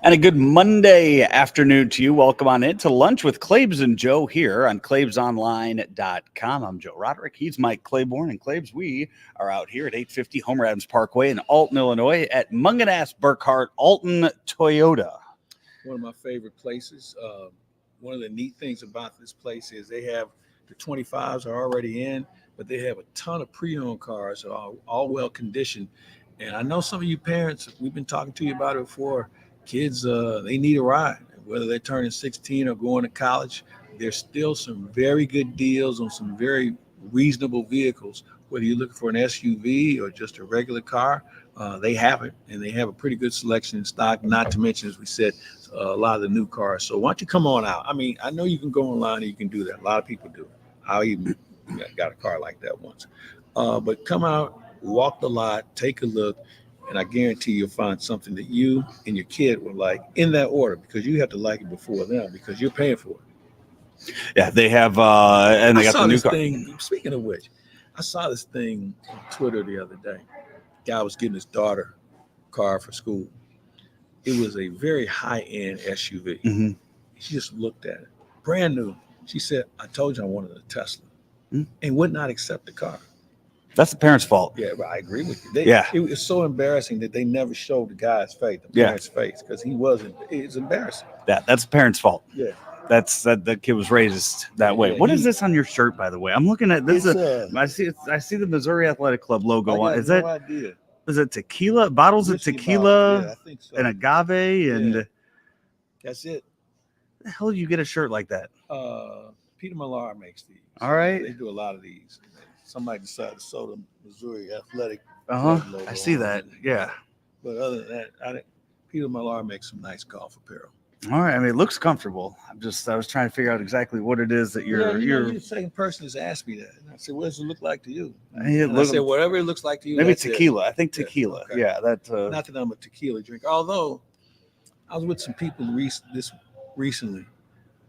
And a good Monday afternoon to you. Welcome on in to Lunch with Claibs and Joe here on claibsonline.com. I'm Joe Roderick. He's Mike Claiborne. And Claibs, we are out here at 850 Homer Adams Parkway in Alton, Illinois at Mungenast Alton Toyota. One of my favorite places. One of the neat things about this place is they have the 25s are already in, but they have a ton of pre-owned cars that are all well conditioned. And I know some of you parents, we've been talking to you about it before. Kids, they need a ride, whether they're turning 16 or going to college. There's still some very good deals on some very reasonable vehicles. Whether you're looking for an SUV or just a regular car, they have it, and they have a pretty good selection in stock, not to mention, as we said, a lot of the new cars. So why don't you come on out? I mean, I know you can go online and you can do that. A lot of people do it. I even got a car like that once. But come out, walk the lot, take a look, and I guarantee you'll find something that you and your kid will like in that order, because you have to like it before them because you're paying for it. Yeah, they have, and they got the new car. Thing, speaking of which, I saw this thing on Twitter the other day. Guy was getting his daughter a car for school. It was a very high-end SUV. Mm-hmm. She just looked at it, brand new. She said, "I told you I wanted a Tesla," and would not accept the car. That's the parents' fault. Yeah, but I agree with you. It was so embarrassing that they never showed the guy's face, the parents' face, because it's embarrassing. That's the parents' fault. Yeah. That kid was raised that way. What is this on your shirt, by the way? I'm looking at this. I see the Missouri Athletic Club logo on. Is that? Idea. Is it tequila? Bottles of tequila Yeah, I think so. and agave and. That's it. The hell do you get a shirt like that? Peter Millar makes these. All right. They do a lot of these. Somebody decided to sew the Missouri Athletic. I see that. Yeah. But other than that, Peter Millar makes some nice golf apparel. All right. I mean, it looks comfortable. I was trying to figure out exactly what it is that you're the second person has asked me that. And I said, "What does it look like to you?" I said, "Whatever it looks like to you." Maybe tequila. I think tequila. Okay. Yeah. That. Not that I'm a tequila drinker. Although I was with some people recently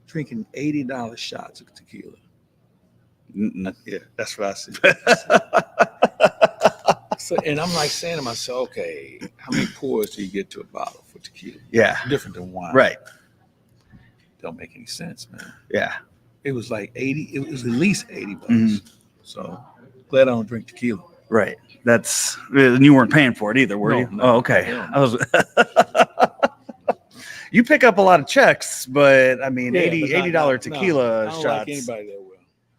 drinking $80 shots of tequila. Yeah, that's what I said. So, and I'm like saying to myself, okay, how many pours do you get to a bottle for tequila? Yeah. Different than wine. Right. Don't make any sense, man. Yeah. It was like 80, it was at least $80. Mm-hmm. So glad I don't drink tequila. Right. And you weren't paying for it either, were you? No, oh, okay. No. You pick up a lot of checks, but I mean, $80 tequila I don't shots. like anybody that well.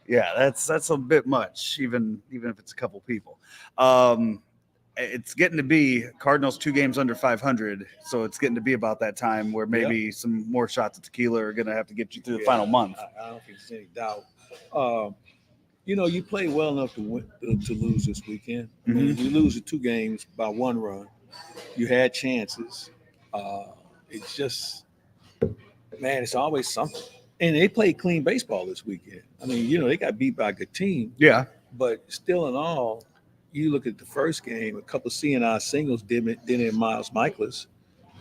Yeah, that's a bit much, even if it's a couple people. It's getting to be Cardinals 2 games under 500, so it's getting to be about that time where maybe some more shots of tequila are going to have to get you through the final month. I don't think there's any doubt. You played well enough to lose this weekend. I mean, you lose the 2 games by 1 run. You had chances. It's just, man, it's always something. And they played clean baseball this weekend. I mean, they got beat by a good team. Yeah. But still in all, you look at the first game, a couple of CNI singles did in Miles Michaelis,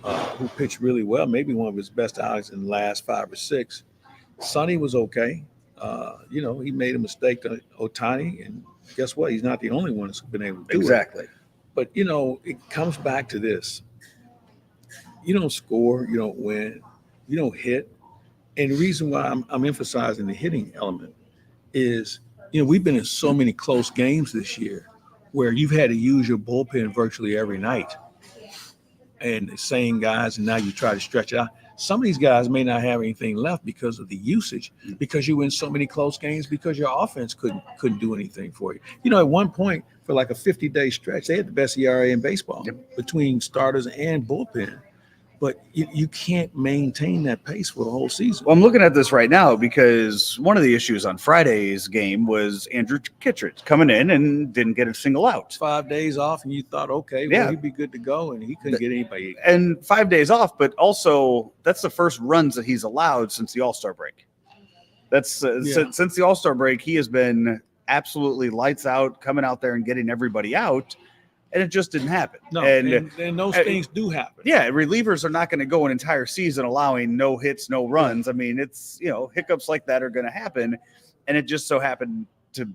who pitched really well, maybe one of his best outings in the last 5 or 6. Sonny was okay. He made a mistake to Ohtani, and guess what? He's not the only one that's been able to do it. Exactly. But, it comes back to this. You don't score, you don't win, you don't hit. And the reason why I'm emphasizing the hitting element is, we've been in so many close games this year where you've had to use your bullpen virtually every night. And the same guys, and now you try to stretch it out. Some of these guys may not have anything left because of the usage, because you win so many close games, because your offense couldn't do anything for you. At one point, for like a 50-day stretch, they had the best ERA in baseball between starters and bullpen. But you can't maintain that pace for the whole season. Well, I'm looking at this right now because one of the issues on Friday's game was Andrew Kittredge coming in and didn't get a single out. 5 days off, and you thought, okay, he'd be good to go, and he couldn't get anybody. And 5 days off, but also that's the first runs that he's allowed since the All-Star break. Since the All-Star break, he has been absolutely lights out, coming out there and getting everybody out. And it just didn't happen. No, and those things do happen. Yeah, relievers are not going to go an entire season allowing no hits, no runs. I mean, it's, hiccups like that are going to happen. And it just so happened to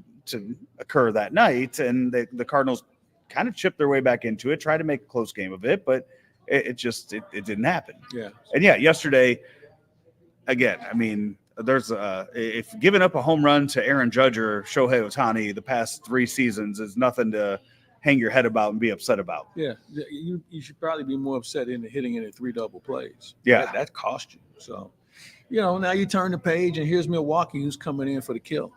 occur that night. And the Cardinals kind of chipped their way back into it, tried to make a close game of it, but It just didn't happen. Yeah. And yeah, yesterday, again, I mean, there's if giving up a home run to Aaron Judge or Shohei Ohtani the past 3 seasons is nothing to hang your head about and be upset about. Yeah, you should probably be more upset in hitting in 3 double plays. Yeah. That cost you. So, now you turn the page and here's Milwaukee who's coming in for the kill.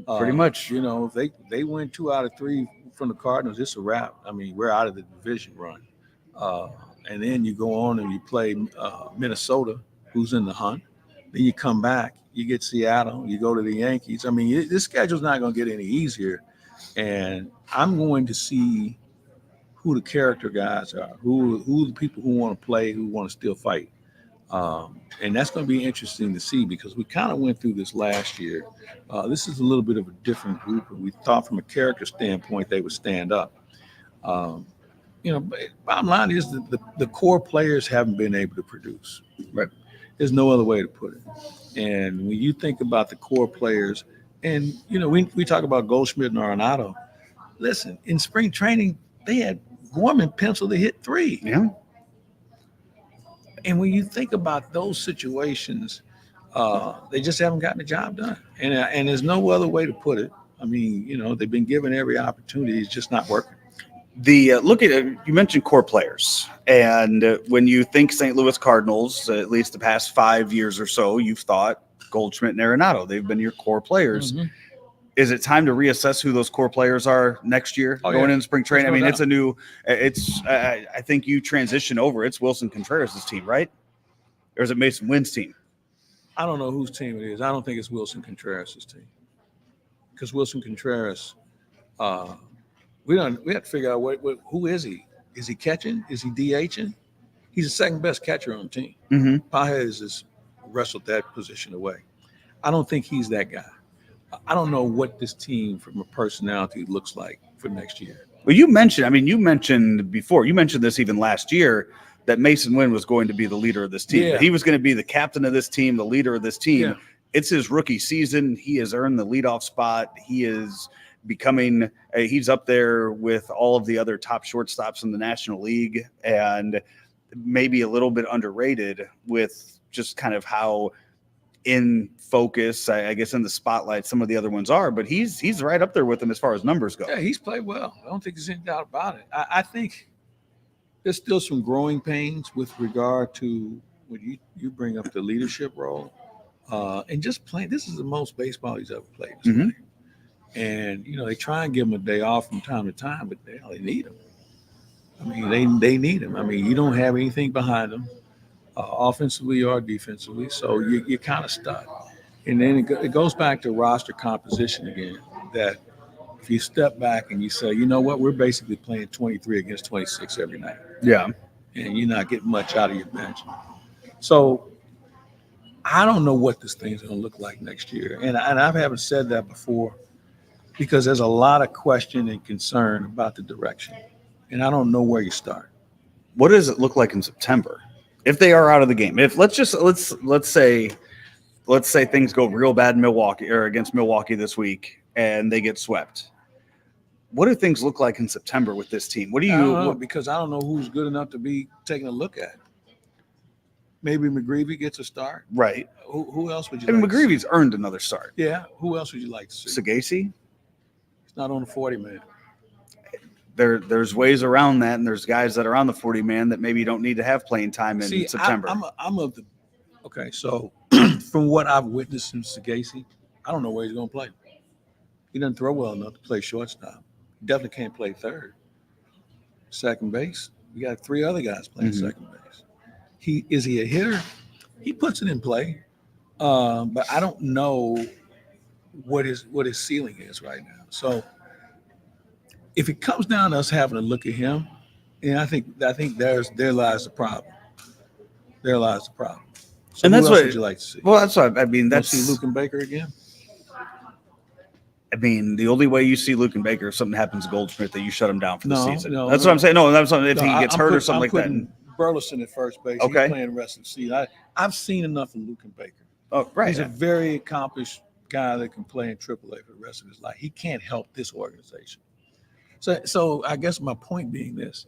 Pretty much. If they win 2 out of 3 from the Cardinals, it's a wrap. I mean, we're out of the division run. And then you go on and you play Minnesota, who's in the hunt. Then you come back, you get Seattle, you go to the Yankees. I mean, this schedule's not going to get any easier. And I'm going to see who the character guys are, who the people who want to play, who want to still fight. And that's going to be interesting to see because we kind of went through this last year. This is a little bit of a different group. And we thought from a character standpoint, they would stand up. Bottom line is the core players haven't been able to produce. Right. There's no other way to put it. And when you think about the core players, and, we talk about Goldschmidt and Arenado. Listen, in spring training, they had Gorman pencil to hit 3. Yeah. And when you think about those situations, they just haven't gotten the job done. And there's no other way to put it. I mean, they've been given every opportunity. It's just not working. Look at it, you mentioned core players, and when you think St. Louis Cardinals, at least the past 5 years or so, you've thought Goldschmidt and Arenado. They've been your core players. Mm-hmm. Is it time to reassess who those core players are next year going into spring training? I mean, it's a new. I think you transition over. It's Wilson Contreras' team, right? Or is it Mason Wynn's team? I don't know whose team it is. I don't think it's Wilson Contreras' team because Wilson Contreras. We have to figure out who is he? Is he catching? Is he DHing? He's the second best catcher on the team. Mm-hmm. Pages has wrestled that position away. I don't think he's that guy. I don't know what this team from a personality looks like for next year. Well, you mentioned before, you mentioned this even last year, that Mason Wynn was going to be the leader of this team. Yeah. He was going to be the captain of this team, the leader of this team. Yeah. It's his rookie season. He has earned the leadoff spot. He is becoming he's up there with all of the other top shortstops in the National League, and maybe a little bit underrated with just kind of how in focus, I guess, in the spotlight some of the other ones are, but he's right up there with them as far as numbers go. Yeah, he's played well. I don't think there's any doubt about it. I think there's still some growing pains with regard to when you bring up the leadership role and just playing. This is the most baseball he's ever played. Mm-hmm. And, they try and give him a day off from time to time, but they need him. I mean, they need him. I mean, you don't have anything behind him, offensively or defensively, so you're kind of stuck. And then it goes back to roster composition again, that if you step back and you say, you know what, we're basically playing 23 against 26 every night. Yeah. And you're not getting much out of your bench. So I don't know what this thing's going to look like next year. And I haven't said that before, because there's a lot of question and concern about the direction. And I don't know where you start. What does it look like in September if they are out of the game? If let's say things go real bad in Milwaukee or against Milwaukee this week and they get swept. What do things look like in September with this team? What do you? I don't know, because I don't know who's good enough to be taking a look at. Maybe McGreevy gets a start. Right. Who else would you? And like McGreevy's earned another start. Yeah. Who else would you like to see? Sagasi. He's not on the 40-man. There's ways around that, and there's guys that are on the 40-man that maybe don't need to have playing time in September. Okay, so from what I've witnessed in Sagasi, I don't know where he's going to play. He doesn't throw well enough to play shortstop. He definitely can't play third. Second base, we got 3 other guys playing second base. Is he a hitter? He puts it in play, but I don't know what his ceiling is right now. So if it comes down to us having to look at him, and I think there lies the problem. There lies the problem. So and that's who else what would you like to see? Well, that's what I mean. That's see Luke and Baker again. I mean, the only way you see Luke and Baker if something happens to Goldschmidt that you shut him down for the season. That's what I'm saying. No, that's something if he gets hurt or something like that. Burleson at first base. Okay. He's playing the rest of the season. I've seen enough of Luke and Baker. Oh, right. He's a very accomplished guy that can play in AAA for the rest of his life. He can't help this organization. So I guess my point being this: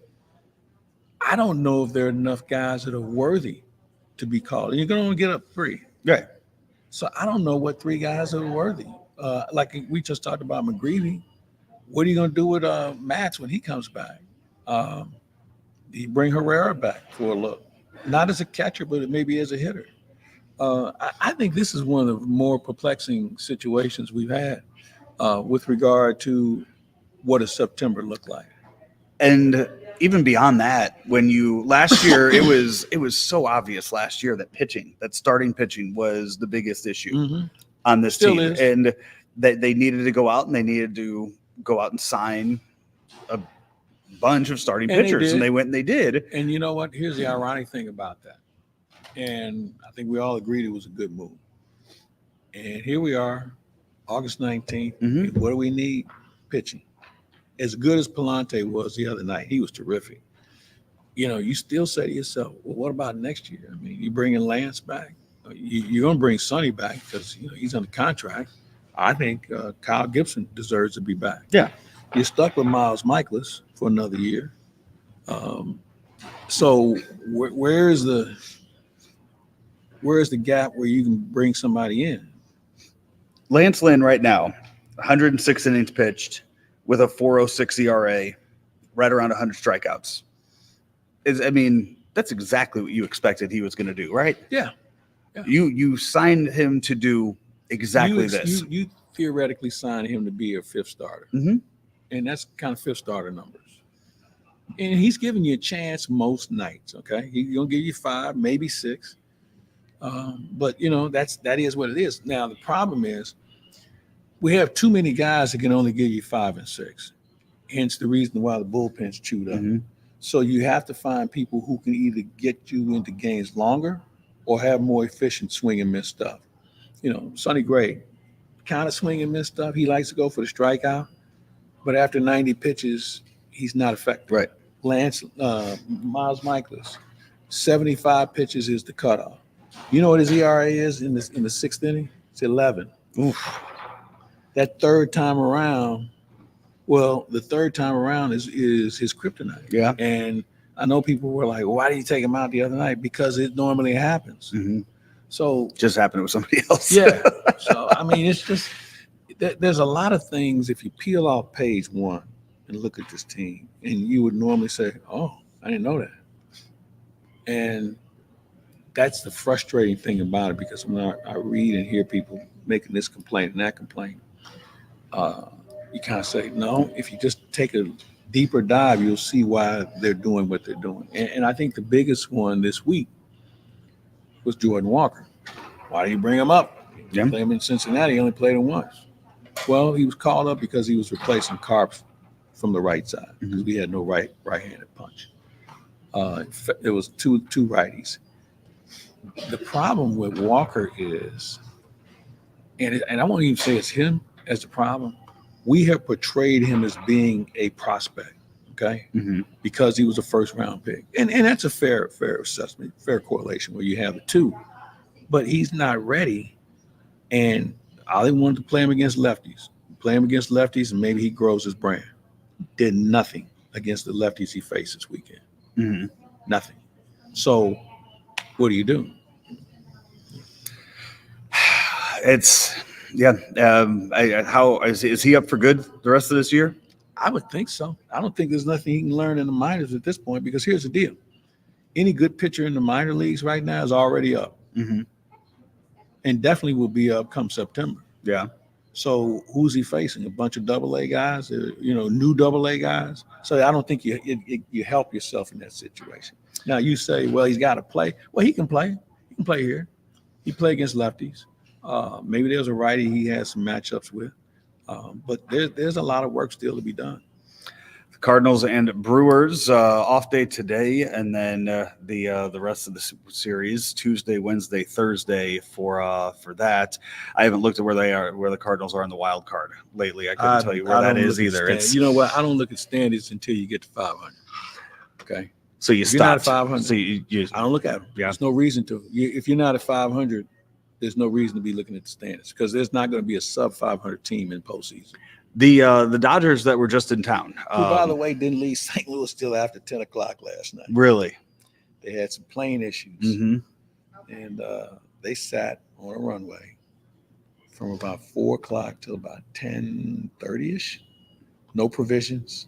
I don't know if there are enough guys that are worthy to be called. And you're going to get up 3. Right. So I don't know what 3 guys are worthy. Like we just talked about McGreevy. What are you going to do with Matz when he comes back? You bring Herrera back for a look, not as a catcher, but maybe as a hitter. I think this is one of the more perplexing situations we've had with regard to what does September look like. And even beyond that, when you last year, it was so obvious last year that starting pitching was the biggest issue on this Still team, is. and they needed to go out and sign a bunch of starting pitchers, and they went and they did. And you know what? Here's the ironic thing about that, and I think we all agreed it was a good move. And here we are, August 19th. And what do we need? Pitching. As good as Palante was the other night, he was terrific. You know, you still say to yourself, well, what about next year? I mean, you bringing Lance back. You're going to bring Sonny back because, you know, he's under contract. I think Kyle Gibson deserves to be back. Yeah. You're stuck with Miles Michaelis for another year. So where's the gap where you can bring somebody in? Lance Lynn right now, 106 innings pitched with a 4.06 ERA, right around 100 strikeouts. That's exactly what you expected he was going to do, right? Yeah. You signed him to do exactly this. You theoretically signed him to be a 5th starter. And that's kind of 5th starter numbers. And he's giving you a chance most nights, okay? He's going to give you 5, maybe 6. But, you know, that is what it is. Now, the problem is we have too many guys that can only give you 5 and 6. Hence the reason why the bullpen's chewed up. So you have to find people who can either get you into games longer or have more efficient swing and miss stuff. You know, Sonny Gray, kind of swing and miss stuff. He likes to go for the strikeout. But after 90 pitches, he's not effective. Right. Lance, Miles Michaelis, 75 pitches is the cutoff. You know what his ERA is in the 6th inning? It's 11. Oof. That third time around, the third time around is his kryptonite. Yeah. And I know people were like, why did you take him out the other night? Because it normally happens. So just happened with somebody else. Yeah. So, I mean, it's just, there's a lot of things, if you peel off page 1 and look at this team, and you would normally say, oh, I didn't know that. And that's the frustrating thing about it, because when I read and hear people making this complaint and that complaint, you kind of say, no, if you just take a deeper dive, you'll see why they're doing what they're doing. And I think the biggest one this week was Jordan Walker. Why do you bring him up? You play him in Cincinnati, he only played him once. Well, he was called up because he was replacing Carps from the right side because we had no right-handed punch. There was two righties. The problem with Walker is, and I won't even say it's him as the problem, we have portrayed him as being a prospect, okay? Because he was a first-round pick. And that's a fair assessment, fair correlation where you have the two. But he's not ready, and Ollie wanted to play him against lefties. Play him against lefties, and maybe he grows his brand. Did nothing against the lefties he faced this weekend. Nothing. So what do you do? It's how is he up for good the rest of this year? I would think so. I don't think there's nothing he can learn in the minors at this point, because here's the deal. Any good pitcher in the minor leagues right now is already up. And definitely will be up come September. Yeah. So who's he facing? A bunch of AA guys, new AA guys. So I don't think you help yourself in that situation. Now you say, well, he's got to play. Well, he can play. He can play here. He play against lefties. Maybe there's a righty he has some matchups with. But there's a lot of work still to be done. The Cardinals and Brewers off day today, and then the rest of the series Tuesday, Wednesday, Thursday for that. I haven't looked at where the Cardinals are in the wild card lately. I couldn't tell you where that is either. You know what? I don't look at standings until you get to 500. Okay. So you stop. You're not at 500. So you I don't look at them. Yeah. There's no reason to. If you're not at 500, there's no reason to be looking at the standings, because there's not going to be a sub 500 team in postseason. The Dodgers that were just in town. Who, by the way, didn't leave St. Louis till after 10 o'clock last night. Really? They had some plane issues, Mm-hmm. and they sat on a runway from about 4 o'clock till about 10:30ish. No provisions,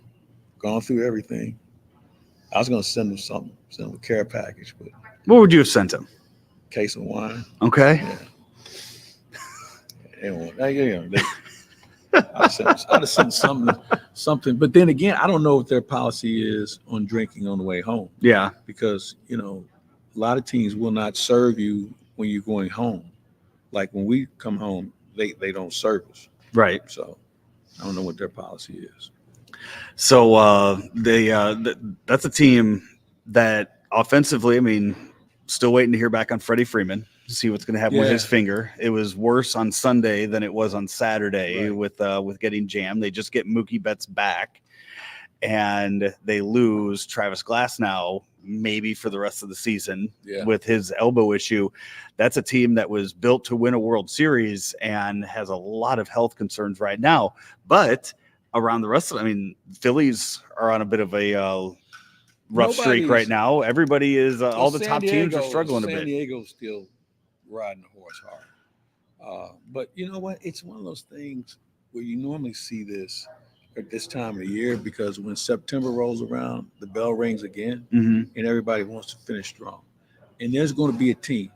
gone through everything. I was going to send them something, send them a care package, but What would you have sent him? case of wine. Okay. Yeah. I'd have sent something. But then again, I don't know what their policy is on drinking on the way home. Yeah. Because, a lot of teams will not serve you when you're going home. Like when we come home, they don't serve us. Right. So I don't know what their policy is. So that's a team that offensively, I mean, still waiting to hear back on Freddie Freeman to see what's going to happen with his finger. It was worse on Sunday than it was on Saturday with getting jammed. They just get Mookie Betts back, and they lose Travis Glasnow maybe for the rest of the season with his elbow issue. That's a team that was built to win a World Series and has a lot of health concerns right now. But around the rest of it, I mean, Phillies are on a bit of a rough streak right now. Everybody is all the top teams are struggling a bit. San Diego's still riding the horse hard. But you know what? It's one of those things where you normally see this at this time of the year, because when September rolls around, the bell rings again, and everybody wants to finish strong. And there's going to be a team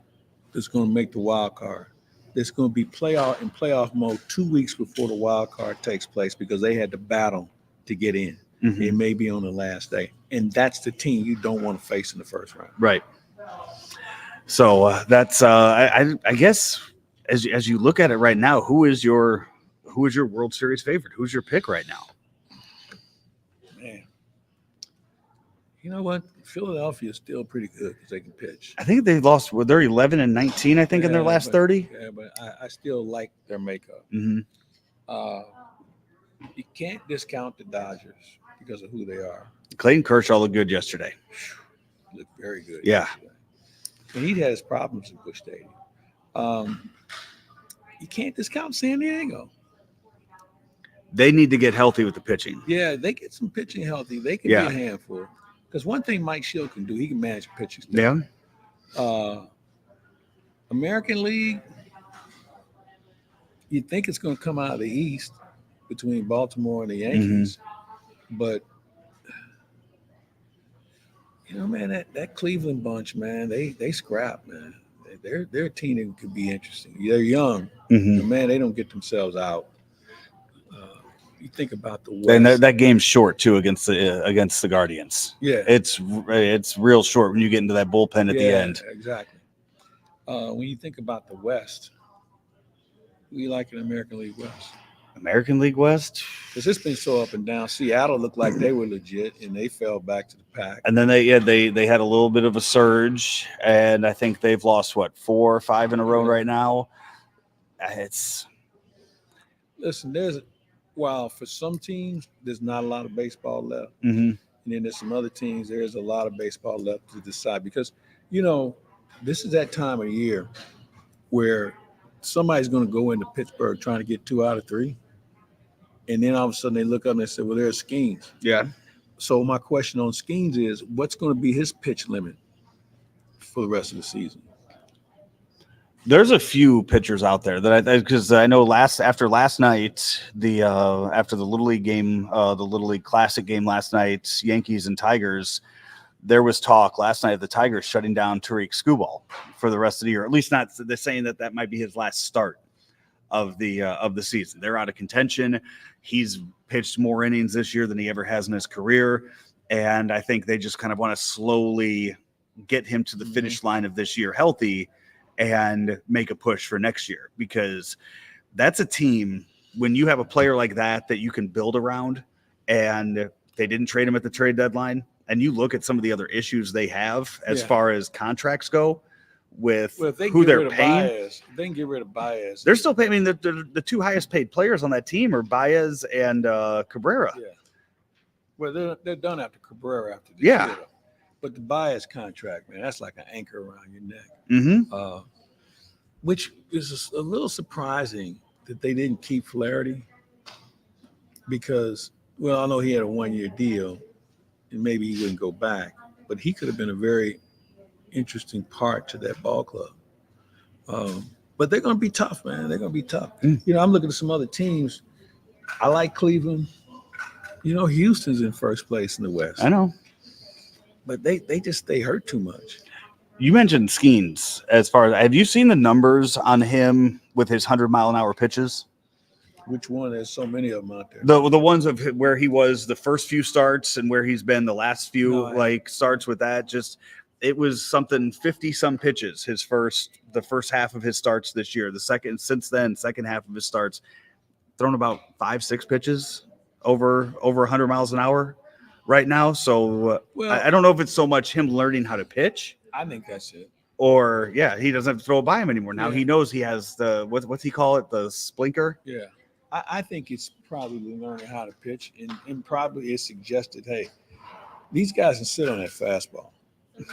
that's going to make the wild card. That's going to be playoff mode 2 weeks before the wild card takes place, because they had to battle to get in. It may be on the last day, and that's the team you don't want to face in the first round. Right. So that's I guess as you look at it right now, who is your World Series favorite? Who's your pick right now? Man, you know what? Philadelphia is still pretty good because they can pitch. I think they lost. Well, they're 11-19. I think in their last 30. Yeah, but I still like their makeup. Mm-hmm. You can't discount the Dodgers because of who they are. Clayton Kershaw looked good yesterday. Looked very good. Yeah. Yesterday. And he had his problems in Busch Stadium. You can't discount San Diego. They need to get healthy with the pitching. Yeah, they get some pitching healthy. They can be a handful. Because one thing Mike Shield can do, he can manage pitching staff. Yeah. American League, you'd think it's going to come out of the East between Baltimore and the Yankees. But, man, that Cleveland bunch, man, they scrap, man. They're a team that could be interesting. They're young. But, man, they don't get themselves out. You think about the West. And that game's short too against the Guardians. Yeah, it's real short when you get into that bullpen at the end. Exactly. When you think about the West, who you like in American League West? American League West, because it's been so up and down. Seattle looked like they were legit, and they fell back to the pack. And then they had a little bit of a surge, and I think they've lost 4 or 5 in a row right now. While for some teams, there's not a lot of baseball left. And then there's some other teams, there's a lot of baseball left to decide. Because, this is that time of year where somebody's going to go into Pittsburgh trying to get 2 out of 3. And then all of a sudden they look up and they say, well, there's Skeens. Yeah. So my question on Skeens is, what's going to be his pitch limit for the rest of the season? There's a few pitchers out there because I know after last night, after the Little League game, the Little League Classic game last night, Yankees and Tigers, there was talk last night of the Tigers shutting down Tariq Skubal for the rest of the year. At least not, they're saying that might be his last start of the season. They're out of contention. He's pitched more innings this year than he ever has in his career, and I think they just kind of want to slowly get him to the finish line of this year healthy and make a push for next year, because that's a team when you have a player like that you can build around, and they didn't trade him at the trade deadline. And you look at some of the other issues they have as far as contracts go with who they're paying. They can get rid of Baez. They're still paying. I mean, the 2 highest paid players on that team are Baez and Cabrera. Yeah. Well, they're done after Cabrera after this year. But the Baez contract, man, that's like an anchor around your neck. Which is a little surprising that they didn't keep Flaherty. because, well, I know he had a 1-year deal and maybe he wouldn't go back, but he could have been a very interesting part to that ball club. But they're going to be tough, man. They're going to be tough. I'm looking at some other teams. I like Cleveland. Houston's in first place in the West. I know. But they hurt too much. You mentioned Skeens. Have you seen the numbers on him with his 100-mile-an-hour pitches? Which one? There's so many of them out there. The ones of where he was the first few starts and where he's been the last few starts with that. It was something 50-some pitches the first half of his starts this year. Second half of his starts, thrown about 5-6 pitches over 100 miles an hour right now. So I don't know if it's so much him learning how to pitch. I think that's it. Or he doesn't have to throw it by him anymore. Now he knows he has the what's he call it, the splinker. Yeah, I think it's probably learning how to pitch, and probably it's suggested, hey, these guys can sit on that fastball.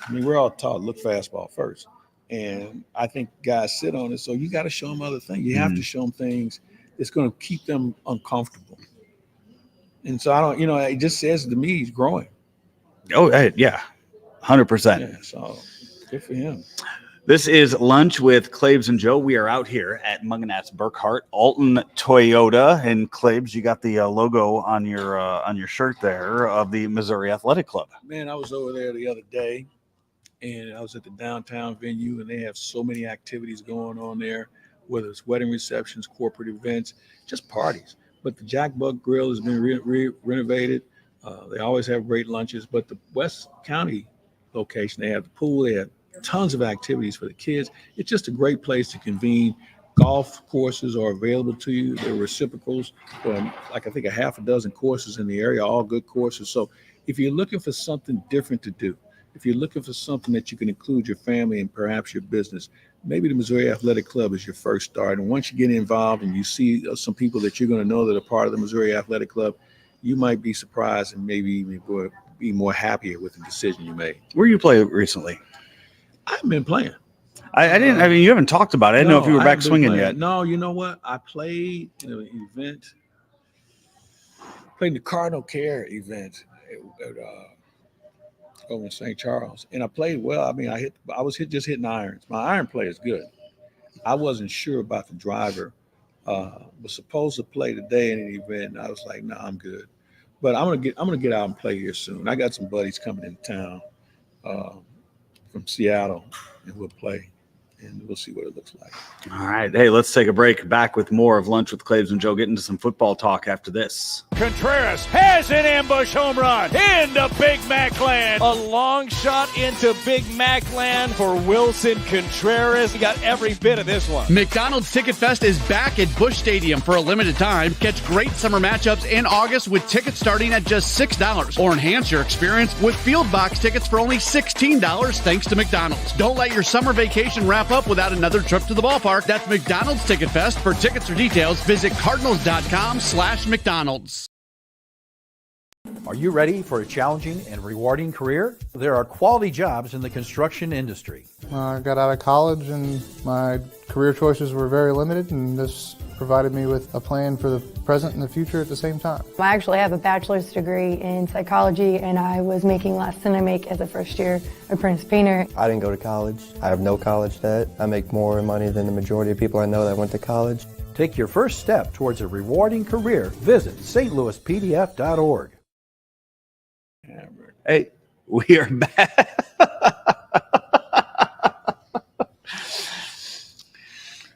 I mean, we're all taught look fastball first, and I think guys sit on it. So you got to show them other things. You have to show them things that's going to keep them uncomfortable. And so I don't, it just says to me he's growing. Oh yeah, 100%. Yeah, so good for him. This is Lunch with Claibs and Joe. We are out here at Mungenast Alton Toyota. And Claibs, you got the logo on your shirt there of the Missouri Athletic Club. Man, I was over there the other day, and I was at the downtown venue, and they have so many activities going on there, whether it's wedding receptions, corporate events, just parties. But the Jack Buck Grill has been renovated. They always have great lunches. But the West County location, they have the pool, they have tons of activities for the kids. It's just a great place to convene. Golf courses are available to you. They're reciprocals for I think a half a dozen courses in the area, all good courses. So if you're looking for something different to do, if you're looking for something that you can include your family and perhaps your business, maybe the Missouri Athletic Club is your first start. And once you get involved and you see some people that you're going to know that are part of the Missouri Athletic Club, you might be surprised and maybe even be more happier with the decision you made. Where you play recently? I've been playing. I didn't. I mean, you haven't talked about it. I didn't know if you were back swinging yet. No, you know what? I played in an event. Played in the Cardinal Care event at over in St. Charles, and I played well. I mean, I was just hitting irons. My iron play is good. I wasn't sure about the driver. Was supposed to play today in an event, and I was like, "No, I'm good." But I'm gonna get out and play here soon. I got some buddies coming in town from Seattle, and we'll play, and we'll see what it looks like. All right. Hey, let's take a break. Back with more of Lunch with Claibs and Joe. Get into some football talk after this. Contreras has an ambush home run into Big Mac land. A long shot into Big Mac land for Wilson Contreras. He got every bit of this one. McDonald's Ticket Fest is back at Busch Stadium for a limited time. Catch great summer matchups in August with tickets starting at just $6. Or enhance your experience with Field Box tickets for only $16 thanks to McDonald's. Don't let your summer vacation wrap up without another trip to the ballpark. That's McDonald's Ticket Fest. For tickets or details, visit cardinals.com/McDonald's. Are you ready for a challenging and rewarding career? There are quality jobs in the construction industry. I got out of college and my career choices were very limited, and this provided me with a plan for the present and the future at the same time. I actually have a bachelor's degree in psychology, and I was making less than I make as a first-year apprentice painter. I didn't go to college. I have no college debt. I make more money than the majority of people I know that went to college. Take your first step towards a rewarding career. Visit stlouispdf.org. Hey, we are back.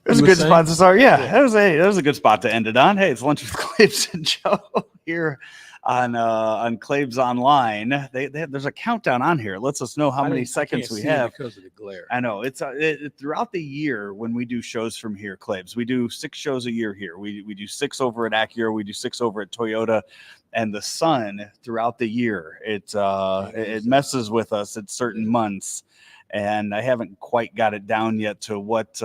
It was a good spot to start. Yeah, that was a good spot to end it on. Hey, it's Lunch with Claibs and Joe here on Claibs Online. There's a countdown on here. It lets us know how many seconds we have because of the glare. I know it's throughout the year when we do shows from here, Claibs. We do 6 shows a year here. We do 6 over at Acura. We do 6 over at Toyota. And the sun throughout the year, it messes with us at certain months. and I haven't quite got it down yet to what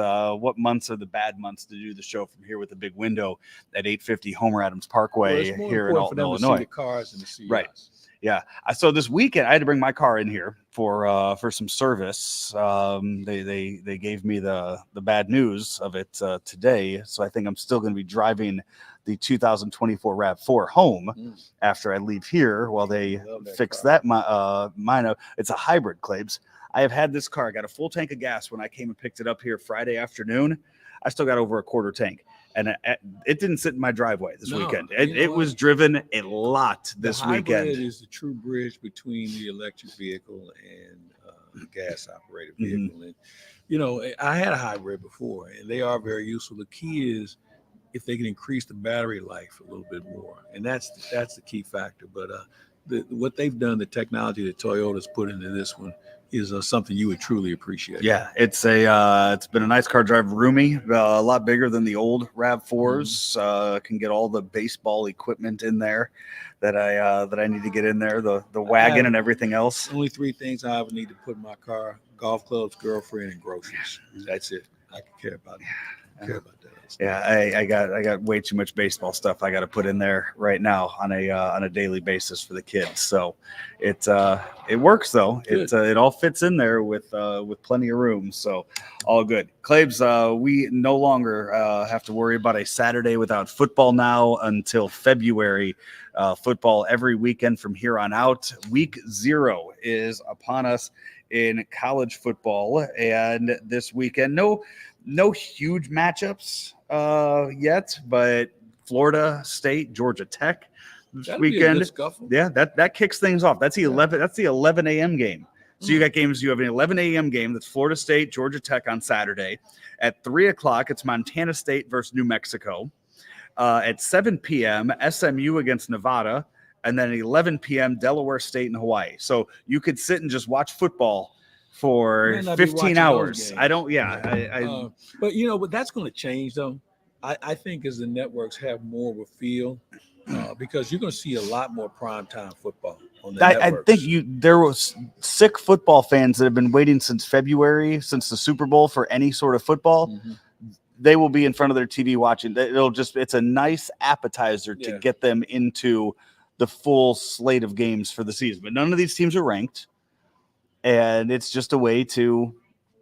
months are the bad months to do the show from here with the big window at 850 Homer Adams Parkway it's more here in important Alton, for them Illinois. to see the cars and to see Right. us. Yeah. So this weekend I had to bring my car in here for some service. They gave me the bad news of it today, so I think I'm still going to be driving the 2024 RAV4 home after I leave here while they fix that mine up. It's a hybrid, Claibs. I have had this car. I got a full tank of gas when I came and picked it up here Friday afternoon. I still got over a quarter tank. And it didn't sit in my driveway this weekend. It was driven a lot this weekend. The hybrid is the true bridge between the electric vehicle and the gas-operated vehicle. And, I had a hybrid before, and they are very useful. The key is if they can increase the battery life a little bit more, and that's the key factor. But what they've done, the technology that Toyota's put into this one, is something you would truly appreciate. Yeah, it's been a nice car drive, roomy, a lot bigger than the old RAV4s. Can get all the baseball equipment in there that I need to get in there, the wagon and everything else. Only 3 things I would need to put in my car: golf clubs, girlfriend, and groceries. That's it. I can care about it. Care about that. Yeah, I got way too much baseball stuff I got to put in there right now on a daily basis for the kids. So it works though. It all fits in there with plenty of room. So all good. Claibs, we no longer have to worry about a Saturday without football now until February. Football every weekend from here on out. Week 0 is upon us in college football, and this weekend no huge matchups yet, but Florida State, Georgia Tech this weekend. Yeah, that kicks things off. That's the 11 a.m. game. So you got games. You have an 11 a.m. game that's Florida State, Georgia Tech on Saturday. At 3 o'clock, it's Montana State versus New Mexico. At 7 p.m., SMU against Nevada, and then at 11 p.m., Delaware State and Hawaii. So you could sit and just watch football for 15 hours. I don't. Yeah. But but that's going to change though. I think as the networks have more of a feel, because you're going to see a lot more primetime football on the networks. I think there was sick football fans that have been waiting since February, since the Super Bowl, for any sort of football. They will be in front of their TV watching. It's a nice appetizer to get them into the full slate of games for the season. But none of these teams are ranked. And it's just a way to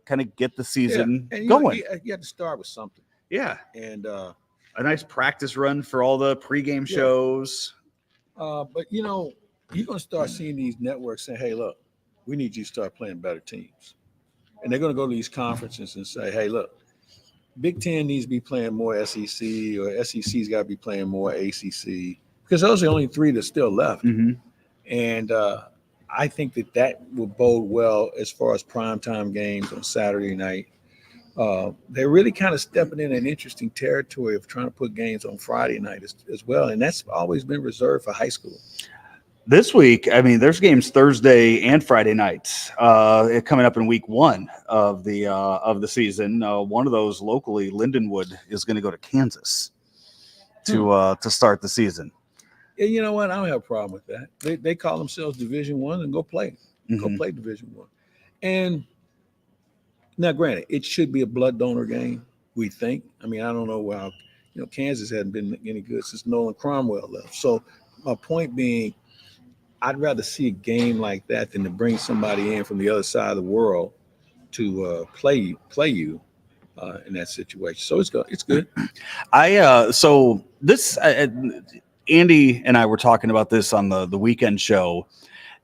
kind of get the season going. You have to start with something. Yeah. And a nice practice run for all the pregame shows. But, you're going to start seeing these networks saying, hey, look, we need you to start playing better teams. And they're going to go to these conferences and say, hey, look, Big Ten needs to be playing more SEC, or SEC's got to be playing more ACC, because those are the only 3 that's still left. And I think that will bode well as far as primetime games on Saturday night. They're really kind of stepping in an interesting territory of trying to put games on Friday night as well. And that's always been reserved for high school. This week, I mean, there's games Thursday and Friday nights coming up in week 1 of the season. One of those locally, Lindenwood, is going to go to Kansas to start the season. And you know what? I don't have a problem with that. They call themselves Division I and go play. Go play Division I. And now, granted, it should be a blood donor game, we think. I mean, I don't know why, Kansas hadn't been any good since Nolan Cromwell left. So my point being, I'd rather see a game like that than to bring somebody in from the other side of the world to play you in that situation. So it's good. Andy and I were talking about this on the weekend show,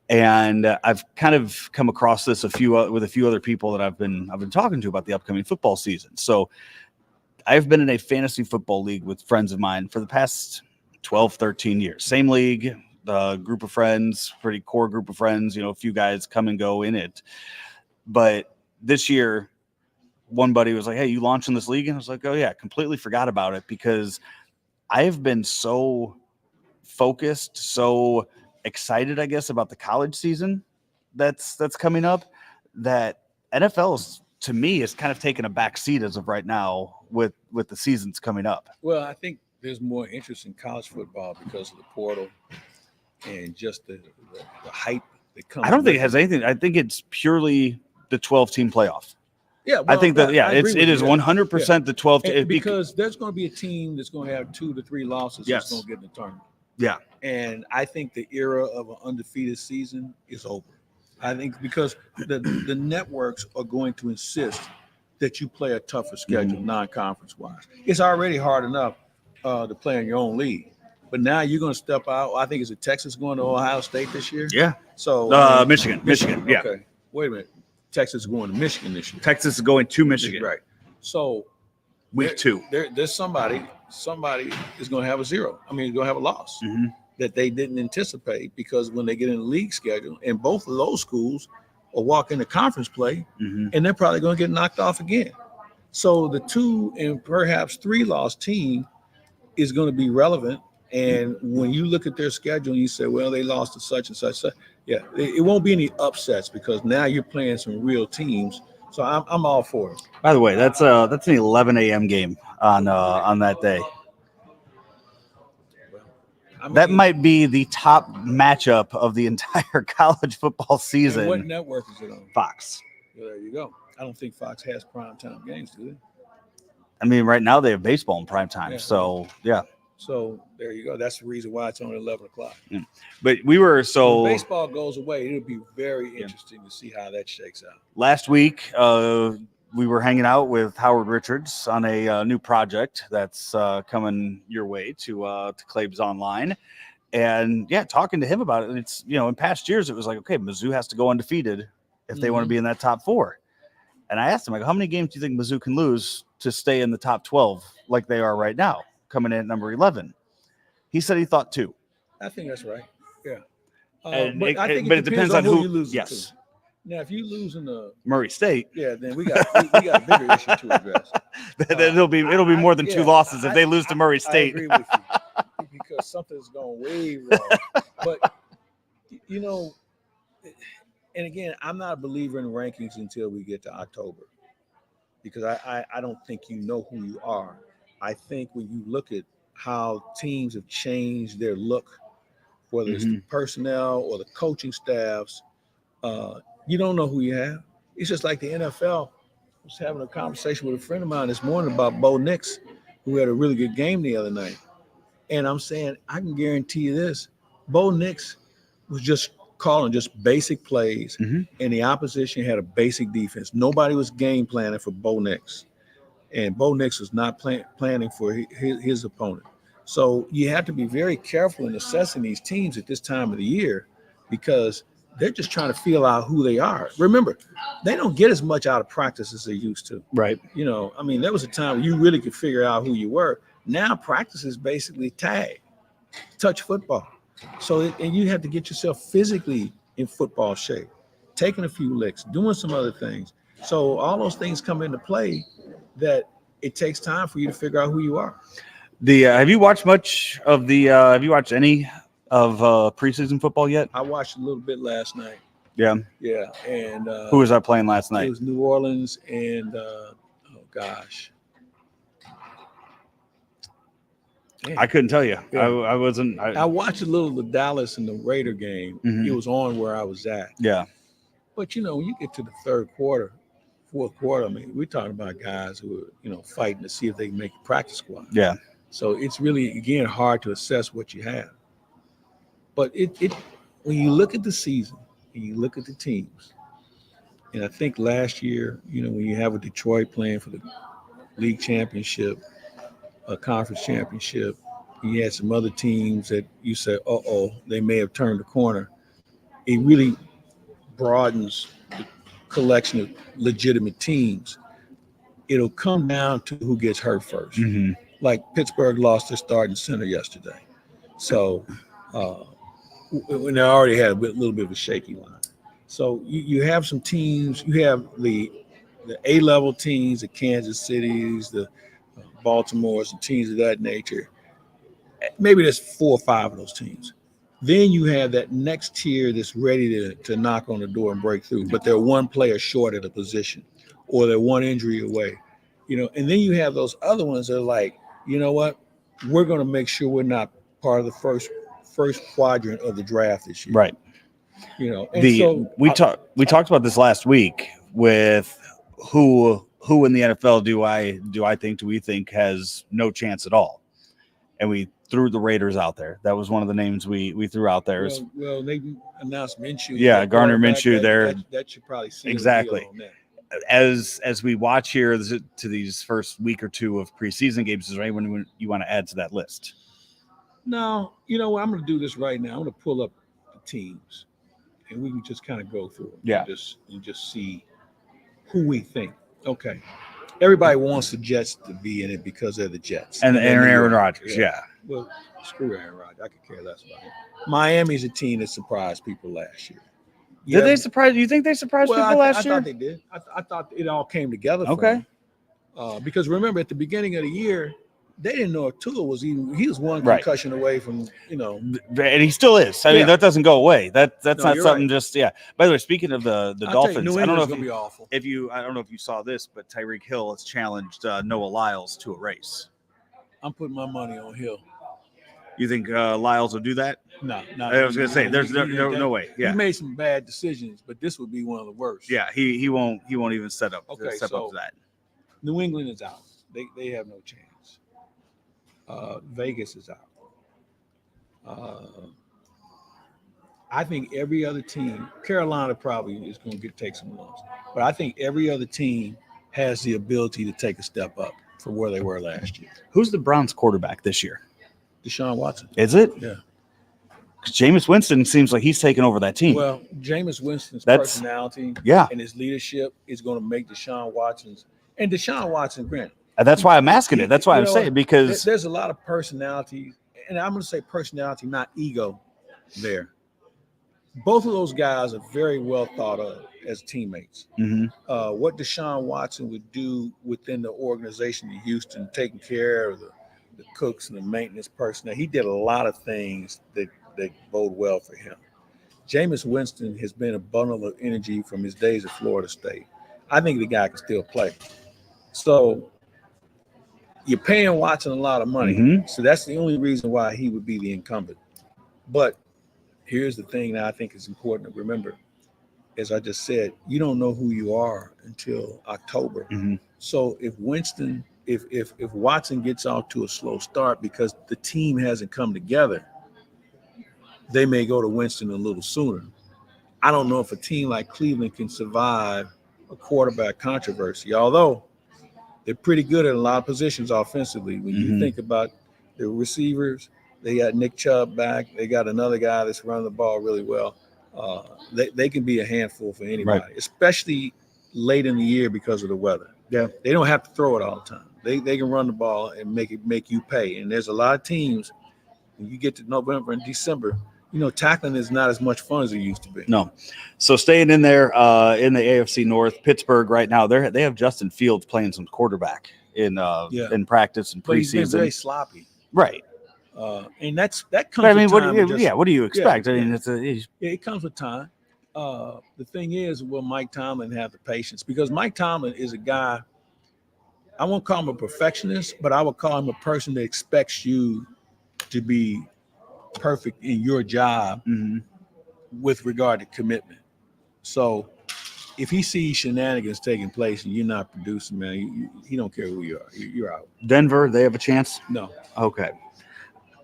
and I've kind of come across this with a few other people that I've been talking to about the upcoming football season. So I've been in a fantasy football league with friends of mine for the past 12, 13 years. Same league, group of friends, pretty core group of friends, a few guys come and go in it. But this year, one buddy was like, hey, you launching this league? And I was like, oh yeah, completely forgot about it, because I have been so focused, so excited, I guess, about the college season that's coming up, that NFL to me is kind of taking a back seat as of right now with the seasons coming up. Well, I think there's more interest in college football because of the portal and just the hype that comes. I don't think it has anything. I think it's purely the 12-team playoff. Yeah, I think that I agree it with is you. 100% the 12 because there's going to be a team that's going to have 2 to 3 losses that's going to get in the tournament. Yeah. And I think the era of an undefeated season is over. I think because the networks are going to insist that you play a tougher schedule, non-conference wise. It's already hard enough to play in your own league, but now you're going to step out. I think is it Texas going to Ohio State this year? Yeah. So Michigan. Yeah. Okay. Wait a minute. Texas is going to Michigan this year. Texas is going to Michigan. Right. So week 2. There's somebody is going to have a zero. I mean, going to have a loss that they didn't anticipate, because when they get in the league schedule, and both of those schools will walk into conference play, and they're probably going to get knocked off again. So the 2 and perhaps 3 loss team is going to be relevant. And when you look at their schedule and you say, well, they lost to such and such, yeah, it won't be any upsets, because now you're playing some real teams. So I'm all for it. By the way, that's an 11 a.m. game on that day. I mean, that might be the top matchup of the entire college football season. And what network is it on? Fox. Well, there you go. I don't think Fox has primetime games, do they? I mean, right now they have baseball in primetime. Yeah. So, yeah. So there you go. That's the reason why it's only 11 o'clock. Yeah. But we were when baseball goes away, it'll be very interesting to see how that shakes out. Last week, we were hanging out with Howard Richards on a new project that's coming your way to Claibs Online. And, yeah, talking to him about it. It's, in past years, it was like, okay, Mizzou has to go undefeated if they want to be in that top 4. And I asked him, how many games do you think Mizzou can lose to stay in the top 12 like they are right now, coming in at number 11? He said he thought 2. I think that's right. Yeah. But it depends on who you lose. Yes. Now, if you lose in the Murray State, then we got a bigger issue to address. It'll be more than 2 losses if they lose to Murray State. I agree with you, because something's going way wrong. But and again, I'm not a believer in rankings until we get to October, because I don't think you know who you are. I think when you look at how teams have changed their look, whether it's the personnel or the coaching staffs, you don't know who you have. It's just like the NFL. I was having a conversation with a friend of mine this morning about Bo Nix, who had a really good game the other night. And I'm saying, I can guarantee you this, Bo Nix was just calling just basic plays, and the opposition had a basic defense. Nobody was game planning for Bo Nix. And Bo Nix was not planning for his opponent. So you have to be very careful in assessing these teams at this time of the year, because they're just trying to feel out who they are. Remember, they don't get as much out of practice as they used to. Right. I mean, there was a time you really could figure out who you were. Now practice is basically tag, touch football. So, and you have to get yourself physically in football shape, taking a few licks, doing some other things. So all those things come into play that it takes time for you to figure out who you are. Have you watched much of have you watched any of preseason football yet? I watched a little bit last night. Yeah. Yeah. And who was I playing last night? It was New Orleans and oh gosh. I couldn't tell you. Yeah. I wasn't. I watched a little of the Dallas and the Raider game. It was on where I was at. Yeah. But when you get to the fourth quarter, I mean, we're talking about guys who are, fighting to see if they can make a practice squad. Yeah. So it's really, again, hard to assess what you have. But when you look at the season and you look at the teams, and I think last year, when you have a Detroit playing for the league championship, a conference championship, and you had some other teams that you say, they may have turned the corner. It really broadens the collection of legitimate teams. It'll come down to who gets hurt first. Like Pittsburgh lost their starting center yesterday. So when they already had a little bit of a shaky line. So you have some teams, you have the A-level teams, the Kansas Cities, the Baltimore's, the teams of that nature. Maybe there's 4 or 5 of those teams. Then you have that next tier that's ready to knock on the door and break through, but they're one player short at a position, or they're one injury away, and then you have those other ones that are like, you know what, we're going to make sure we're not part of the first quadrant of the draft this year. Right. And we talked about this last week. with who in the NFL do we think has no chance at all? And we threw the Raiders out there. That was one of the names we threw out there. Well, they announced Minshew. Yeah, Gardner Minshew there. That should probably seal exactly. The deal on that. As we watch here to these first week or two of preseason games, is there anyone you want to add to that list? No, you know what? I'm going to do this right now. I'm going to pull up the teams, and we can just kind of go through them. Yeah. And just see who we think. Okay. Everybody wants the Jets to be in it because they're the Jets. And Aaron Rodgers, yeah. Well, screw Aaron Rodgers. I could care less about him. Miami's a team that surprised people last year. Did they surprise you? Think they surprised people last year? I thought they did. I thought it all came together for okay. them. Because remember, at the beginning of the year, they didn't know if Tua was even. He was one right. concussion away from, and he still is. I mean, that doesn't go away. That's not something right. just By the way, speaking of the Dolphins, I don't know if you saw this, but Tyreek Hill has challenged Noah Lyles to a race. I'm putting my money on Hill. You think Lyles will do that? No. I was going to say there's no way. Yeah, he made some bad decisions, but this would be one of the worst. Yeah, he won't even set up. Okay, step up to that. New England is out. They have no chance. Vegas is out. I think every other team, Carolina probably is going to take some loss, but I think every other team has the ability to take a step up from where they were last year. Who's the Browns quarterback this year? Deshaun Watson. Is it? Yeah. Because Jameis Winston seems like he's taking over that team. Well, Jameis Winston's personality and his leadership is going to make Deshaun Watson, granted. That's why I'm asking it. That's why I'm saying, because there's a lot of personality, and I'm going to say personality, not ego there. Both of those guys are very well thought of as teammates. Mm-hmm. What Deshaun Watson would do within the organization in Houston, taking care of the cooks and the maintenance personnel, he did a lot of things that bode well for him. Jameis Winston has been a bundle of energy from his days at Florida State. I think the guy can still play. So you're paying Watson a lot of money. Mm-hmm. So that's the only reason why he would be the incumbent. But here's the thing that I think is important to remember. As I just said, you don't know who you are until October. Mm-hmm. So if Watson gets off to a slow start because the team hasn't come together, they may go to Winston a little sooner. I don't know if a team like Cleveland can survive a quarterback controversy, although they're pretty good at a lot of positions offensively. When you think about the receivers, they got Nick Chubb back. They got another guy that's running the ball really well. They can be a handful for anybody, especially late in the year because of the weather. Yeah, they don't have to throw it all the time. They can run the ball and make you pay. And there's a lot of teams, when you get to November and December, tackling is not as much fun as it used to be. No. So staying in there in the AFC North, Pittsburgh right now, they have Justin Fields playing some quarterback in practice and preseason. But he's been very sloppy. Right. And that comes with time. What do you expect? Yeah, I mean, it comes with time. The thing is, will Mike Tomlin have the patience? Because Mike Tomlin is a guy, I won't call him a perfectionist, but I would call him a person that expects you to be perfect in your job with regard to commitment. So if he sees shenanigans taking place and you're not producing, man, he don't care who you are. You're out. Denver, they have a chance? No. Okay.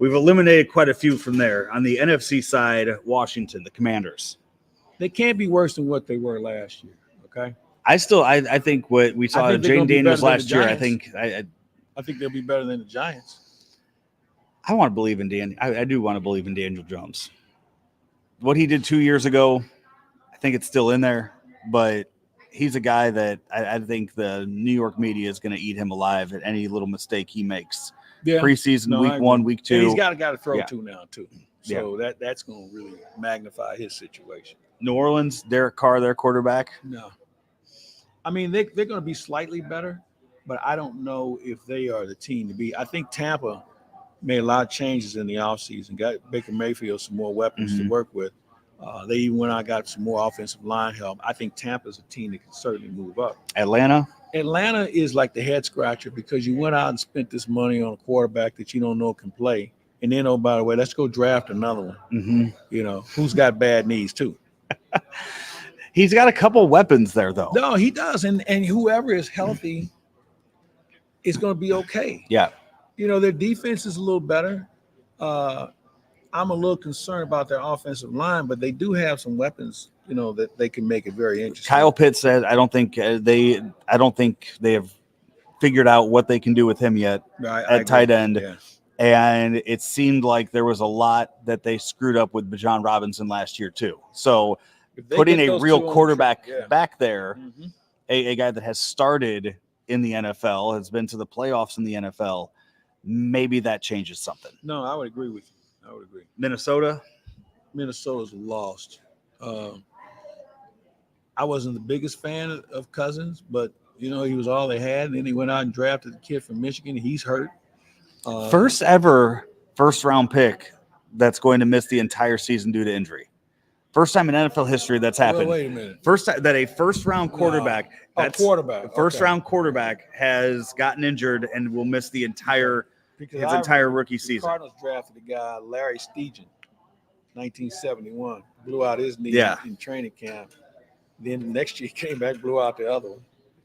We've eliminated quite a few from there. On the NFC side, Washington, the Commanders. They can't be worse than what they were last year, okay? I think what we saw Jane Daniels last year, I think they'll be better than the Giants. I want to believe in Dan. I do want to believe in Daniel Jones. What he did 2 years ago, I think it's still in there, but he's a guy that I think the New York media is going to eat him alive at any little mistake he makes. Yeah. Preseason, week 1, week 2. And he's got a guy to throw to now, too. So that's going to really magnify his situation. New Orleans, Derek Carr, their quarterback. No. I mean, they're going to be slightly better, but I don't know if they are the team to be. I think Tampa made a lot of changes in the offseason, got Baker Mayfield some more weapons to work with. They even went out and got some more offensive line help. I think Tampa's a team that can certainly move up. Atlanta is like the head scratcher because you went out and spent this money on a quarterback that you don't know can play. And then, oh, by the way, let's go draft another one. Mm-hmm. Who's got bad knees too. He's got a couple weapons there, though. No, he does. And whoever is healthy is going to be okay. Yeah. You know, their defense is a little better. I'm a little concerned about their offensive line, but they do have some weapons, you know, that they can make it very interesting. Kyle Pitts said, I don't think they have figured out what they can do with him yet at tight end. Yeah. And it seemed like there was a lot that they screwed up with Bijan Robinson last year too. So putting a real quarterback back there, a guy that has started in the NFL, has been to the playoffs in the NFL, maybe that changes something. No, I would agree with you. I would agree. Minnesota's lost. I wasn't the biggest fan of Cousins, but, you know, he was all they had. And then he went out and drafted the kid from Michigan. He's hurt. First ever first-round pick that's going to miss the entire season due to injury. First time in NFL history that's happened. Wait a minute. First time that a first-round quarterback, first-round quarterback has gotten injured and will miss the entire rookie season. The Cardinals drafted a guy, Larry Steegen, 1971. Blew out his knee in training camp. Then the next year he came back, blew out the other one.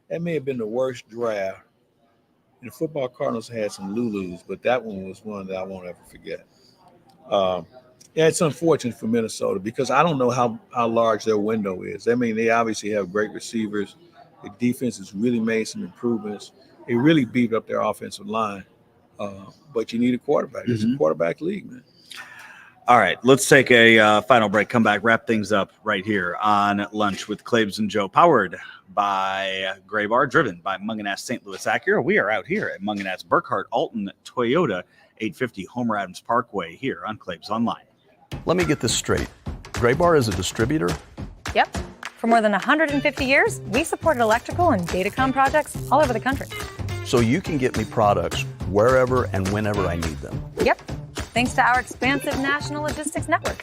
That may have been the worst draft. And the football Cardinals had some Lulus, but that one was one that I won't ever forget. It's unfortunate for Minnesota because I don't know how large their window is. I mean, they obviously have great receivers. The defense has really made some improvements. They really beefed up their offensive line. But you need a quarterback. It's a quarterback league, man. All right, let's take a final break. Come back, wrap things up right here on Lunch with Claibs and Joe, powered by Gray Bar, driven by Mungenast St. Louis Acura. We are out here at Mungenast Alton Toyota, 850 Homer Adams Parkway here on Claibs Online. Let me get this straight. Gray Bar is a distributor? Yep. For more than 150 years, we supported electrical and datacom projects all over the country. So you can get me products wherever and whenever I need them? Yep. Thanks to our expansive national logistics network.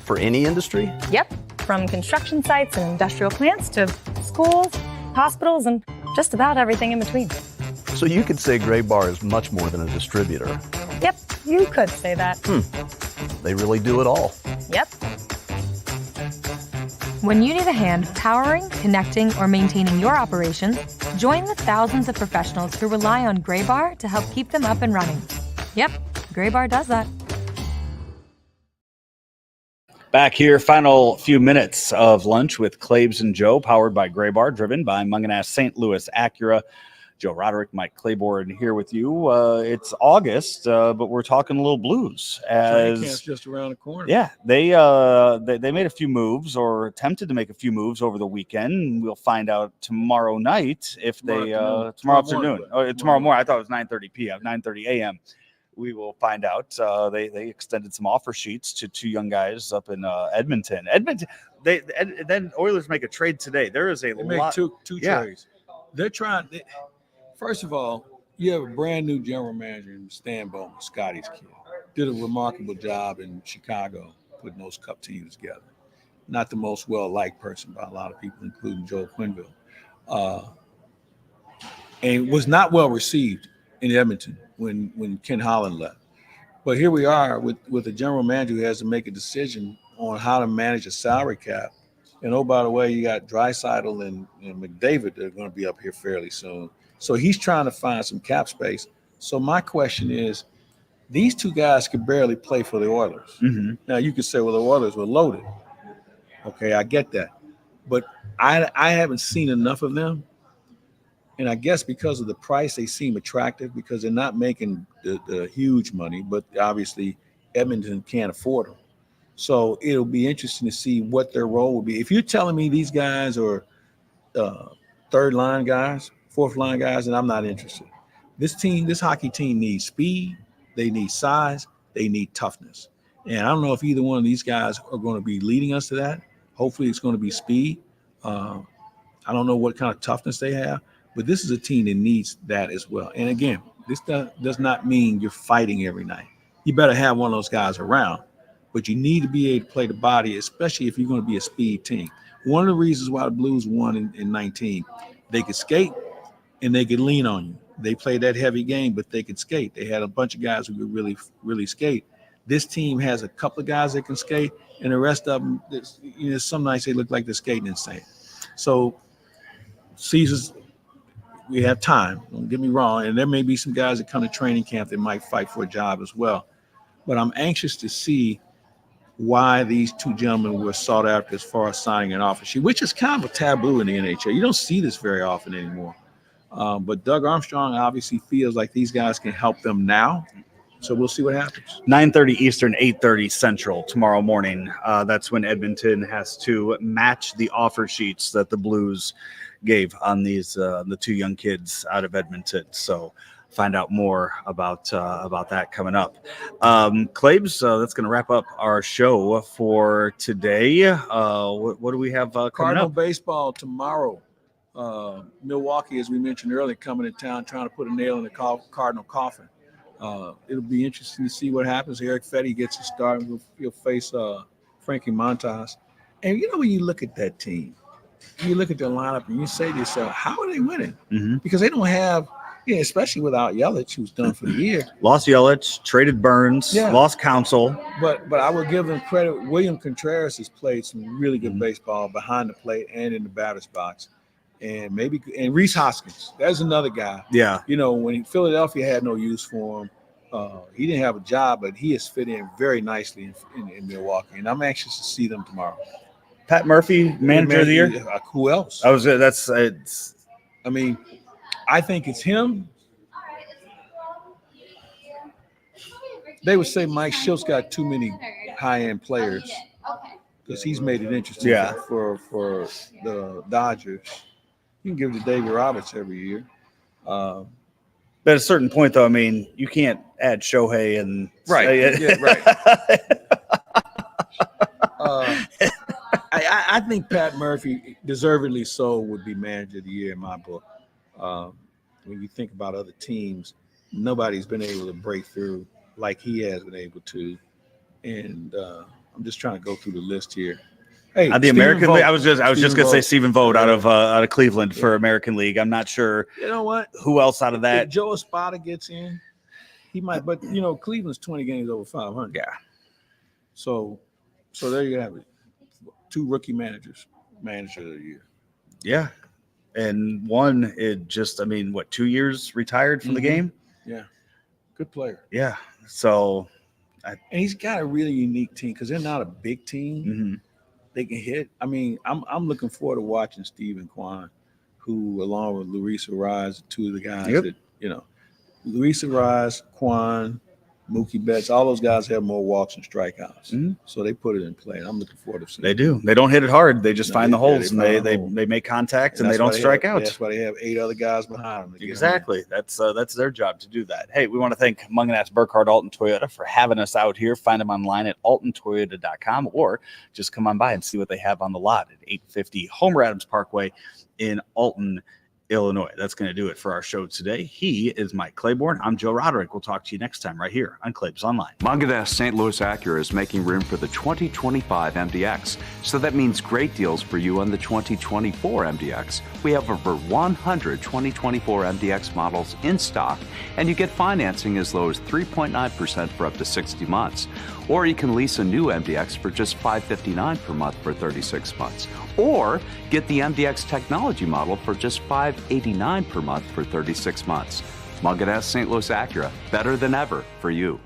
For any industry? Yep. From construction sites and industrial plants to schools, hospitals, and just about everything in between. So you could say Gray Bar is much more than a distributor? Yep, you could say that. They really do it all. Yep. When you need a hand powering, connecting, or maintaining your operations, join the thousands of professionals who rely on Gray Bar to help keep them up and running. Yep, Gray Bar does that. Back here, final few minutes of Lunch with Claibs and Joe, powered by Gray Bar, driven by Mungenast St. Louis Acura. Joe Roderick, Mike Claiborne here with you. It's August, but we're talking a little Blues. Training camp's just around the corner. Yeah, they made a few moves or attempted to make a few moves over the weekend. We'll find out tomorrow night if tomorrow afternoon. Tomorrow morning. I thought it was 9:30 p.m., 9:30 a.m. We will find out. They extended some offer sheets to two young guys up in Edmonton. Then Oilers make a trade today. There is a lot. They make two trades. They're trying. First of all, you have a brand new general manager in Stan Bowman, Scotty's kid. Did a remarkable job in Chicago putting those Cup teams together. Not the most well-liked person by a lot of people, including Joe Quenneville. And was not well received in Edmonton when Ken Holland left. But here we are with a general manager who has to make a decision on how to manage a salary cap. And oh, by the way, you got Draisaitl and McDavid that are going to be up here fairly soon. So he's trying to find some cap space. So my question is, these two guys could barely play for the Oilers. Mm-hmm. Now you could say, well, the Oilers were loaded. Okay, I get that. But I haven't seen enough of them. And I guess because of the price, they seem attractive because they're not making the huge money, but obviously Edmonton can't afford them. So it'll be interesting to see what their role will be. If you're telling me these guys are third line guys, fourth line guys, then I'm not interested. This hockey team needs speed, they need size, they need toughness. And I don't know if either one of these guys are going to be leading us to that. Hopefully it's going to be speed. I don't know what kind of toughness they have, but this is a team that needs that as well. And again, this does not mean you're fighting every night. You better have one of those guys around, but you need to be able to play the body, especially if you're going to be a speed team. One of the reasons why the Blues won in 19, they could skate and they could lean on you. They played that heavy game, but they could skate. They had a bunch of guys who could really, really skate. this team has a couple of guys that can skate, and the rest of them, some nights they look like they're skating insane. So seasons, we have time. Don't get me wrong, and there may be some guys that come to training camp that might fight for a job as well. But I'm anxious to see why these two gentlemen were sought after as far as signing an offer sheet, which is kind of a taboo in the NHL. You don't see this very often anymore. But Doug Armstrong obviously feels like these guys can help them now. So we'll see what happens. 9:30 Eastern, 8:30 Central tomorrow morning. That's when Edmonton has to match the offer sheets that the Blues gave on these the two young kids out of Edmonton. So find out more about that coming up. Claibs, that's going to wrap up our show for today. What do we have coming Cardinal up? baseball tomorrow. Milwaukee, as we mentioned earlier, coming to town trying to put a nail in the Cardinal coffin. It'll be interesting to see what happens. Eric Fetty gets a start, and he'll face Frankie Montas. And when you look at that team, you look at their lineup, and you say to yourself, how are they winning? Mm-hmm. Because they don't have, especially without Yelich, who's done for the year. Lost Yelich, traded Burns, lost Counsell. But I would give them credit. William Contreras has played some really good baseball behind the plate and in the batter's box. And Reese Hoskins, that's another guy. Yeah. When Philadelphia had no use for him, he didn't have a job, but he has fit in very nicely in Milwaukee. And I'm anxious to see them tomorrow. Pat Murphy, manager of the year. Who else? I think it's him. They would say Mike Schultz got too many high-end players because he's made it interesting for the Dodgers. You can give it to David Roberts every year. But at a certain point, though, you can't add Shohei and right. I think Pat Murphy, deservedly so, would be manager of the year in my book. When you think about other teams, nobody's been able to break through like he has been able to. And I'm just trying to go through the list here. Hey, the American League. I was just going to say Stephen Vogt out of Cleveland for American League. I'm not sure. You know what? Who else out of that? If Joe Espada gets in, he might. But Cleveland's 20 games over 500. Yeah. So there you have it. 2 rookie manager of the year. Yeah, and one 2 years retired from the game. Yeah, good player. Yeah. So, and he's got a really unique team because they're not a big team. Mm-hmm. They can hit. I'm looking forward to watching Stephen Kwan, who, along with Luis Arraez, 2 of the guys that, Luis Arraez, Kwan, Mookie Betts, all those guys have more walks and strikeouts. Mm-hmm. So they put it in play. And I'm looking forward to seeing They do. They don't hit it hard. They just find the holes, and they make contact, and they don't strike out. That's why they have 8 other guys behind them. Exactly. That's their job to do that. Hey, we want to thank Mungenast Alton Toyota for having us out here. Find them online at altontoyota.com, or just come on by and see what they have on the lot at 850 Homer Adams Parkway in Alton, Illinois. That's going to do it for our show today. He is Mike Claiborne. I'm Joe Roderick. We'll talk to you next time right here on Claibs Online. Mungenast St. Louis Acura is making room for the 2025 MDX, so that means great deals for you on the 2024 MDX. We have over 100 2024 MDX models in stock, and you get financing as low as 3.9% for up to 60 months. Or you can lease a new MDX for just $559 per month for 36 months. Or get the MDX technology model for just $589 per month for 36 months. Mungenast St. Louis Acura, better than ever for you.